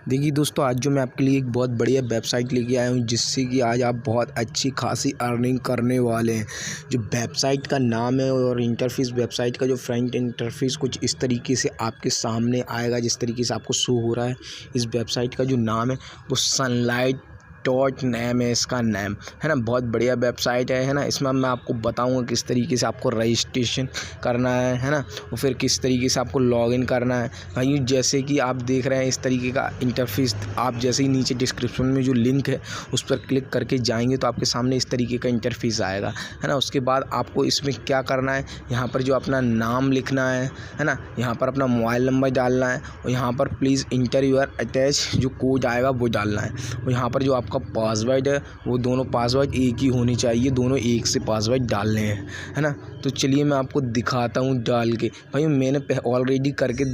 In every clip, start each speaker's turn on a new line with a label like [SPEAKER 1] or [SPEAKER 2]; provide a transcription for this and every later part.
[SPEAKER 1] देखिए दोस्तों, आज जो मैं आपके लिए एक बहुत बढ़िया वेबसाइट लेके आया हूँ जिससे कि आज आप बहुत अच्छी खासी अर्निंग करने वाले हैं। जो वेबसाइट का नाम है और इंटरफेस, वेबसाइट का जो फ्रंट इंटरफेस कुछ इस तरीके से आपके सामने आएगा, जिस तरीके से आपको शो हो रहा है। इस वेबसाइट का जो नाम है वो sunlight.name है, इसका नाम है ना। बहुत बढ़िया वेबसाइट है ना। इसमें मैं आपको बताऊंगा किस तरीके से आपको रजिस्ट्रेशन करना है ना, और फिर किस तरीके से आपको लॉगिन करना है भाई। जैसे कि आप देख रहे हैं इस तरीके का इंटरफेस। आप जैसे ही नीचे डिस्क्रिप्शन में जो लिंक है उस पर क्लिक करके जाएंगे तो आपके सामने इस तरीके का इंटरफेस आएगा, है ना। उसके बाद आपको इसमें क्या करना है, यहाँ पर जो अपना नाम लिखना है ना, यहाँ पर अपना मोबाइल नंबर डालना है, और यहाँ पर प्लीज़ इंटर यूर अटैच जो कोड आएगा वो डालना है। और यहाँ पर जो आपका पासवर्ड है वो दोनों पासवर्ड एक ही होनी चाहिए, दोनों एक से पासवर्ड डालने हैं, है ना। तो चलिए मैं आपको दिखाता हूँ डाल के। भाई मैंने ऑलरेडी करके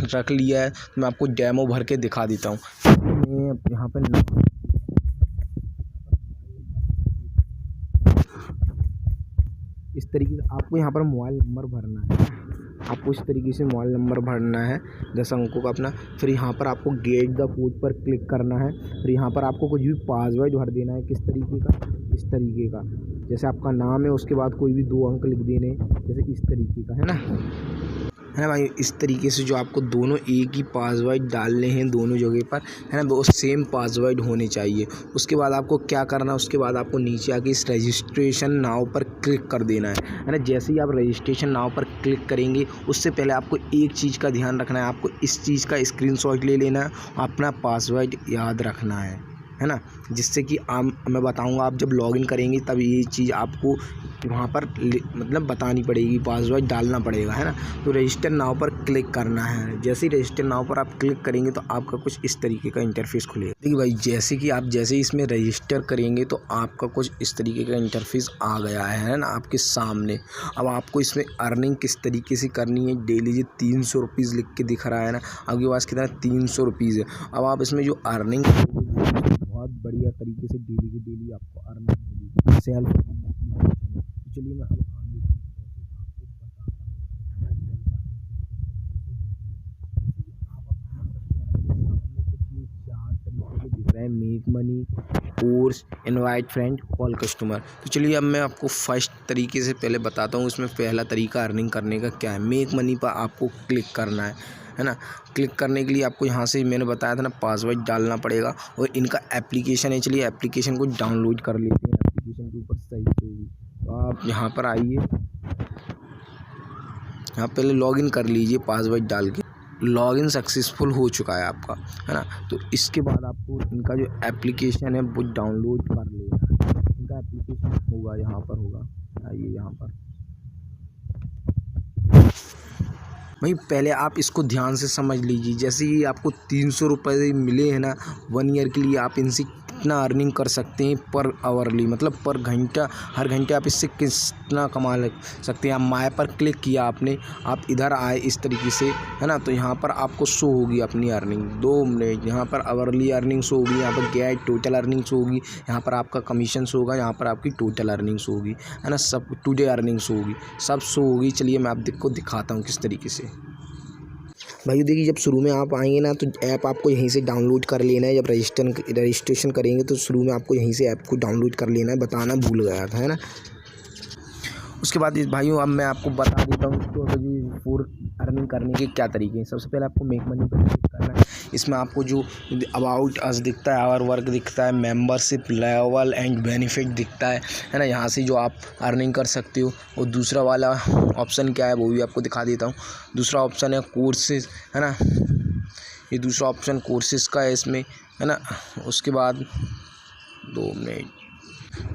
[SPEAKER 1] रख लिया है, तो मैं आपको डेमो भर के दिखा देता हूँ। मैं यहाँ पर इस तरीके से आपको यहाँ पर मोबाइल नंबर भरना है। आपको इस तरीके से मोबाइल नंबर भरना है 10 अंकों का अपना। फिर यहाँ पर आपको गेट द कोड पर क्लिक करना है। फिर यहाँ पर आपको कुछ भी पासवर्ड भर देना है। किस तरीके का, इस तरीके का, जैसे आपका नाम है उसके बाद कोई भी 2 अंक लिख देने, जैसे इस तरीके का, है ना भाई। इस तरीके से जो आपको दोनों एक ही पासवर्ड डालने हैं दोनों जगह पर, है ना, वो सेम पासवर्ड होने चाहिए। उसके बाद आपको क्या करना है, उसके बाद आपको नीचे आके इस रजिस्ट्रेशन नाउ पर क्लिक कर देना है ना। जैसे ही आप रजिस्ट्रेशन नाउ पर क्लिक करेंगे उससे पहले आपको एक चीज़ का ध्यान रखना है। आपको इस चीज़ का स्क्रीनशॉट ले लेना है, अपना पासवर्ड याद रखना है ना। जिससे कि मैं बताऊंगा, आप जब लॉगिन करेंगे तब ये चीज़ आपको वहाँ पर मतलब बतानी पड़ेगी, पासवर्ड डालना पड़ेगा, है ना। तो रजिस्टर नाउ पर क्लिक करना है। जैसे ही रजिस्टर नाउ पर आप क्लिक करेंगे तो आपका कुछ इस तरीके का इंटरफेस खुलेगा। देखिए भाई, जैसे कि आप जैसे ही इसमें रजिस्टर करेंगे तो आपका कुछ इस तरीके का इंटरफेस आ गया है ना आपके सामने। अब आपको इसमें अर्निंग किस तरीके से करनी है, डेली जो 300 रुपीज़ लिख के दिख रहा है ना, आपके पास कितना 300 रुपीज़ है। अब आप इसमें जो अर्निंग बहुत बढ़िया तरीके से डेली की डेली आपको अर्निंग होगी, सेल्फ। चलिए मैं अब आगे की प्रोसेस आपको बताता हूँ। आप अपने सामने कुछ 4 तरीके से दिख रहे हैं, make money, course, invite friend, call customer. तो चलिए अब मैं आपको फर्स्ट तरीके से पहले बताता हूँ। इसमें पहला तरीका अर्निंग करने का क्या है। मेक मनी पर आपको क्लिक करना है ना। क्लिक करने के लिए आपको यहाँ से मैंने बताया था ना, पासवर्ड डालना पड़ेगा। और इनका एप्लीकेशन है, चलिए एप्लीकेशन को डाउनलोड कर लेते हैं। एप्लीकेशन के ऊपर सही होगी तो आप यहाँ पर आइए, यहाँ पहले लॉगिन कर लीजिए पासवर्ड डाल के। लॉगिन सक्सेसफुल हो चुका है आपका, है ना। तो इसके बाद आपको इनका जो एप्लीकेशन है वो डाउनलोड कर लेना है। इनका एप्लीकेशन होगा यहाँ पर, होगा, आइए यहाँ पर। भाई पहले आप इसको ध्यान से समझ लीजिए। जैसे ही आपको 300 रुपये मिले हैं ना 1 ईयर के लिए, आप इनसे कितना अर्निंग कर सकते हैं पर आवरली, मतलब पर घंटा, हर घंटे आप इससे कितना कमा सकते हैं। आप माय पर क्लिक किया आपने, आप इधर आए इस तरीके से, है ना। तो यहाँ पर आपको शो होगी अपनी अर्निंग 2 मिनट। यहाँ पर आवरली अर्निंग शो होगी, यहाँ पर गेट टोटल अर्निंग शो होगी, यहाँ पर आपका कमीशन शो होगा, यहाँ पर आपकी टोटल अर्निंग शो होगी, है ना। सब टुडे अर्निंग शो होगी, सब शो होगी। चलिए मैं आपको दिखाता हूँ किस तरीके से। भाई देखिए, जब शुरू में आप आएंगे ना तो ऐप आपको यहीं से डाउनलोड कर लेना है। जब रजिस्ट्रेशन करेंगे तो शुरू में आपको यहीं से ऐप को डाउनलोड कर लेना है, बताना भूल गया था, है ना। उसके बाद भाइयों अब मैं आपको बता देता हूँ इसको फॉर अर्निंग करने के क्या तरीके हैं। सबसे पहले आपको मेक मनी पर क्लिक करना है। इसमें आपको जो अबाउट अस दिखता है, आवर वर्क दिखता है, मेंबरशिप लेवल एंड बेनिफिट दिखता है ना। यहाँ से जो आप अर्निंग कर सकते हो। और दूसरा वाला ऑप्शन क्या है वो भी आपको दिखा देता हूँ। दूसरा ऑप्शन है कोर्सेज, है ना। ये दूसरा ऑप्शन कोर्सेज का है इसमें, है ना। उसके बाद 2 मिनट,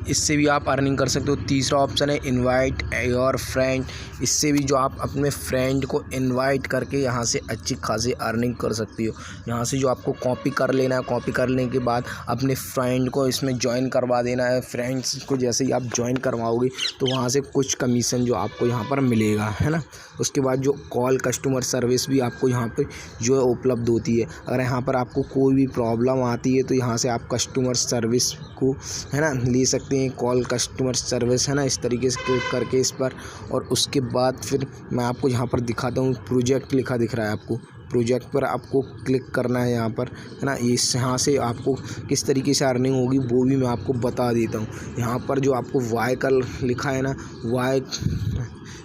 [SPEAKER 1] इससे भी आप अर्निंग कर सकते हो। तीसरा ऑप्शन है इनवाइट योर फ्रेंड। इससे भी जो आप अपने फ्रेंड को इनवाइट करके यहाँ से अच्छी खासी अर्निंग कर सकती हो। यहाँ से जो आपको कॉपी कर लेना है, कॉपी करने के बाद अपने फ्रेंड को इसमें ज्वाइन करवा देना है। फ्रेंड्स को जैसे ही आप ज्वाइन करवाओगे तो वहाँ से कुछ कमीशन जो आपको यहाँ पर मिलेगा, है ना। उसके बाद जो कॉल कस्टमर सर्विस भी आपको यहाँ पर जो है उपलब्ध होती है। अगर यहाँ पर आपको कोई भी प्रॉब्लम आती है तो यहाँ से आप कस्टमर सर्विस को, है ना, ले सकते हैं। कॉल कस्टमर सर्विस, है ना, इस तरीके से क्लिक करके इस पर। और उसके बाद फिर मैं आपको यहाँ पर दिखाता हूँ, प्रोजेक्ट लिखा दिख रहा है आपको, प्रोजेक्ट पर आपको क्लिक करना है यहाँ पर, है ना। यहाँ से आपको किस तरीके से अर्निंग होगी वो भी मैं आपको बता देता हूँ। यहाँ पर जो आपको वाई का लिखा है ना, वाई,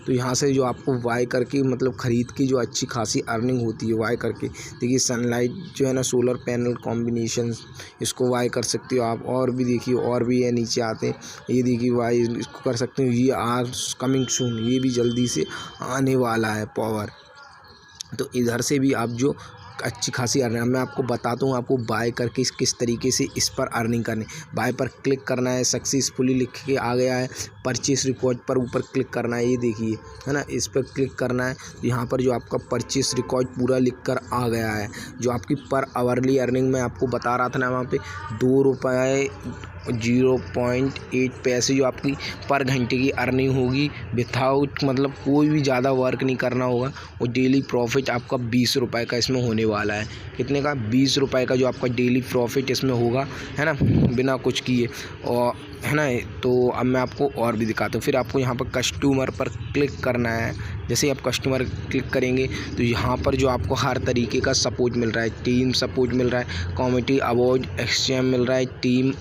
[SPEAKER 1] तो यहाँ से जो आपको वाई करके मतलब ख़रीद की जो अच्छी खासी अर्निंग होती है वाई करके। देखिए सनलाइट जो है ना, सोलर पैनल कॉम्बिनेशन, इसको वाई कर सकते हो आप। और भी देखिए, और भी है, नीचे आते हैं, ये देखिए वाई इसको कर सकते हो। ये आर कमिंग सून, ये भी जल्दी से आने वाला है पावर। तो इधर से भी आप जो अच्छी खासी अर्निंग, मैं आपको बताता हूँ आपको बाय करके किस तरीके से इस पर अर्निंग करनी। बाय पर क्लिक करना है, सक्सेसफुली लिख के आ गया है। परचेस रिकॉर्ड पर ऊपर क्लिक करना है, ये देखिए, है ना, इस पर क्लिक करना है। तो यहाँ पर जो आपका परचेस रिकॉर्ड पूरा लिख कर आ गया है। जो आपकी पर आवरली अर्निंग मैं आपको बता रहा था ना, वहाँ पे 2 रुपये 0.8 पैसे जो आपकी पर घंटे की अर्निंग होगी विथआउट, मतलब कोई भी ज़्यादा वर्क नहीं करना होगा। और डेली प्रॉफिट आपका 20 रुपये का इसमें होने वाला है। कितने का? 20 रुपये का जो आपका डेली प्रॉफिट इसमें होगा, है ना, बिना कुछ किए, और है ना। तो अब मैं आपको और भी दिखाता हूँ। फिर आपको यहाँ पर कस्टमर पर क्लिक करना है। जैसे ही आप कस्टमर क्लिक करेंगे तो यहाँ पर जो आपको हर तरीके का सपोर्ट मिल रहा है। टीम सपोर्ट मिल रहा है, कॉमेडी अवार्ड एक्सचेंज मिल रहा है, टीम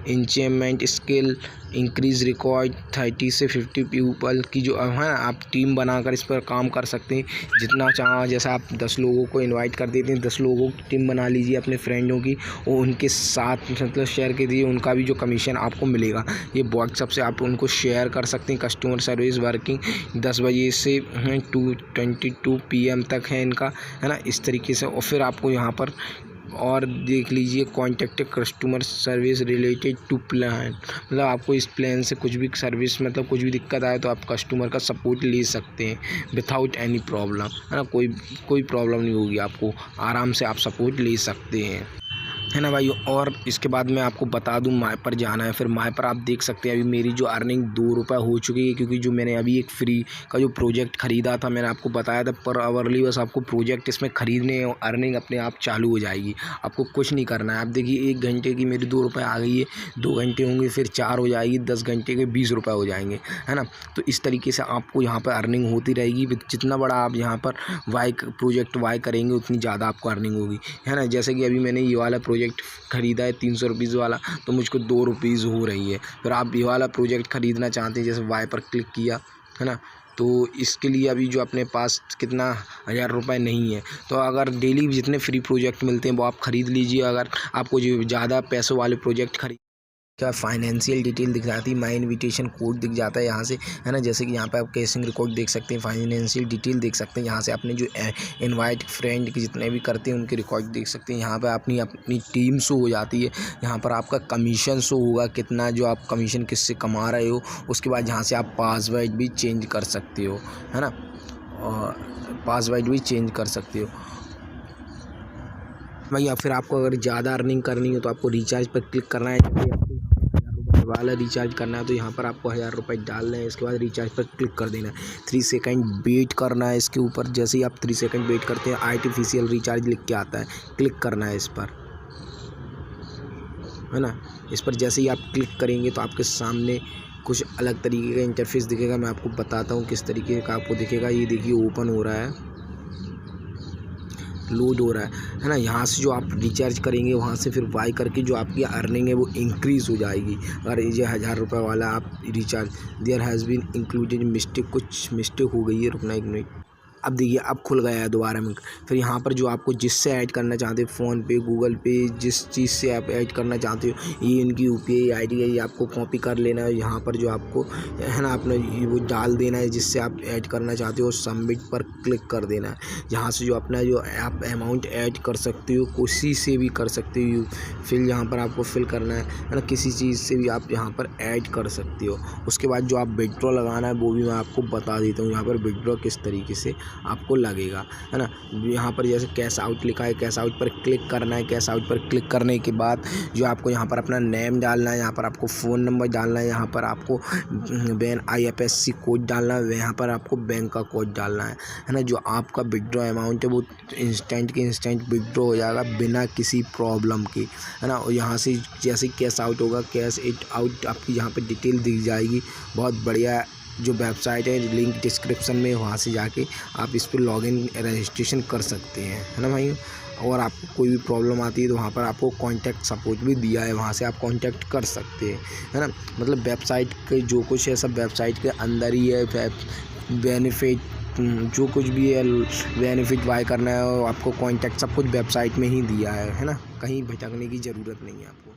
[SPEAKER 1] इंचेमेंट स्किल इंक्रीज रिकॉर्ड 30 से 50 पीपल की जो है ना, आप टीम बनाकर इस पर काम कर सकते हैं जितना चाहो। जैसे आप 10 लोगों को इनवाइट कर देते हैं, 10 लोगों की टीम बना लीजिए अपने फ्रेंडों की, और उनके साथ मतलब शेयर कर दीजिए, उनका भी जो कमीशन आपको मिलेगा। ये व्हाट्सएप से आप उनको शेयर कर सकते हैं। कस्टमर सर्विस वर्किंग 10 बजे से 2:22 PM तक है इनका, है ना, इस तरीके से। और फिर आपको यहाँ पर और देख लीजिए, contact customer service related to plan, मतलब आपको इस प्लान से कुछ भी सर्विस, मतलब कुछ भी दिक्कत आए तो आप कस्टमर का सपोर्ट ले सकते हैं विथआउट एनी प्रॉब्लम, है ना। कोई प्रॉब्लम नहीं होगी आपको, आराम से आप सपोर्ट ले सकते हैं, है ना भाई। और इसके बाद मैं आपको बता दूं, माय पर जाना है। फिर माय पर आप देख सकते हैं अभी मेरी जो अर्निंग 2 रुपये हो चुकी है, क्योंकि जो मैंने अभी एक फ्री का जो प्रोजेक्ट ख़रीदा था, मैंने आपको बताया था पर आवरली, बस आपको प्रोजेक्ट इसमें ख़रीदने और अर्निंग अपने आप चालू हो जाएगी। आपको कुछ नहीं करना है। आप देखिए 1 घंटे की मेरी 2 रुपये आ गई है, 2 घंटे होंगे फिर 4 हो जाएगी, 10 घंटे के 20 रुपये हो जाएंगे, है ना। तो इस तरीके से आपको यहाँ पर अर्निंग होती रहेगी। जितना बड़ा आप यहाँ पर प्रोजेक्ट वाई करेंगे उतनी ज़्यादा आपको अर्निंग होगी, है ना। जैसे कि अभी मैंने ये वाला प्रोजेक्ट ख़रीदा है 300 रुपीज़ वाला, तो मुझको 2 रुपीज़ हो रही है। फिर आप ये वाला प्रोजेक्ट ख़रीदना चाहते हैं, जैसे वाई पर क्लिक किया, है ना, तो इसके लिए अभी जो अपने पास कितना 1000 रुपये नहीं है, तो अगर डेली जितने फ्री प्रोजेक्ट मिलते हैं वो आप ख़रीद लीजिए। अगर आपको जो ज़्यादा पैसों वाले प्रोजेक्ट क्या फाइनेंशियल डिटेल दिख जाती है, माई इन्विटेशन कोड दिख जाता है यहाँ से, है ना। जैसे कि यहाँ पे आप कैशिंग रिकॉर्ड देख सकते हैं, फाइनेंशियल डिटेल देख सकते हैं। यहाँ से अपने जो इनवाइट फ्रेंड के जितने भी करते हैं उनके रिकॉर्ड देख सकते हैं। यहाँ पे अपनी टीम शो हो जाती है। यहाँ पर आपका कमीशन शो होगा, कितना जो आप कमीशन किससे कमा रहे हो। उसके बाद यहाँ से आप पासवर्ड भी चेंज कर सकते हो, है ना, और पासवर्ड भी चेंज कर सकते हो भैया। फिर आपको अगर ज़्यादा अर्निंग करनी हो तो आपको रिचार्ज पर क्लिक करना है। जैसे आपको 1000 रुपये वाला रिचार्ज करना है तो यहाँ पर आपको 1000 रुपये डालना है। इसके बाद रिचार्ज पर क्लिक कर देना है। 3 सेकंड वेट करना है इसके ऊपर। जैसे ही आप 3 सेकंड वेट करते हैं, आर्टिफिशियल रिचार्ज लिख के आता है, क्लिक करना है इस पर, है ना। इस पर जैसे ही आप क्लिक करेंगे तो आपके सामने कुछ अलग तरीके का इंटरफेस दिखेगा। मैं आपको बताता हूँ किस तरीके का आपको दिखेगा। ये देखिए ओपन हो रहा है, लोड हो रहा है ना। यहाँ से जो आप रिचार्ज करेंगे वहाँ से फिर बाई करके जो आपकी अर्निंग है वो इंक्रीज़ हो जाएगी। अगर ये 1000 रुपये वाला आप recharge, there has been included mistake, कुछ मिस्टेक हो गई है, रुकना 1 मिनट। अब देखिए अब खुल गया है दोबारा में। फिर यहाँ पर जो आपको जिससे ऐड करना चाहते हो, फ़ोनपे, गूगल पे, जिस चीज़ से आप ऐड करना चाहते हो, ये इनकी UPI ID है, ये आपको कॉपी कर लेना है। यहाँ पर जो आपको है ना अपना वो डाल देना है जिससे आप ऐड करना चाहते हो, सबमिट पर क्लिक कर देना है। यहाँ से जो अपना जो आप अमाउंट ऐड कर सकते हो, किसी से भी कर सकते हो। फिर यहाँ पर आपको फिल करना है ना, किसी चीज़ से भी आप यहाँ पर ऐड कर सकते हो। उसके बाद जो आप विड्रॉ लगाना है वो भी मैं आपको बता देता हूँ। यहाँ पर विड्रॉ किस तरीके से आपको लगेगा, है ना। यहाँ पर जैसे कैश आउट लिखा है, कैश आउट पर क्लिक करना है। कैश आउट पर क्लिक करने के बाद जो आपको यहाँ पर अपना नेम डालना है, यहाँ पर आपको फ़ोन नंबर डालना है, यहाँ पर आपको IFSC कोड डालना है, यहाँ पर आपको बैंक का कोड डालना है ना। जो आपका विड्रॉ अमाउंट है वो इंस्टेंट के इंस्टेंट विड्रॉ हो जाएगा बिना किसी प्रॉब्लम के, है ना। और यहाँ से जैसे कैश आउट होगा, कैश इट आउट आपकी यहाँ पर डिटेल दिख जाएगी। बहुत बढ़िया जो वेबसाइट है, लिंक डिस्क्रिप्शन में, वहाँ से जाके आप इस पर लॉगिन रजिस्ट्रेशन कर सकते हैं, है ना भाई। और आपको कोई भी प्रॉब्लम आती है तो वहाँ पर आपको कॉन्टैक्ट सपोर्ट भी दिया है, वहाँ से आप कॉन्टैक्ट कर सकते हैं, है ना। मतलब वेबसाइट के जो कुछ है सब वेबसाइट के अंदर ही है। बेनिफिट जो कुछ भी है, बेनिफिट बाय करना है, आपको कॉन्टैक्ट सब कुछ वेबसाइट में ही दिया है ना। कहीं भटकने की ज़रूरत नहीं है आपको।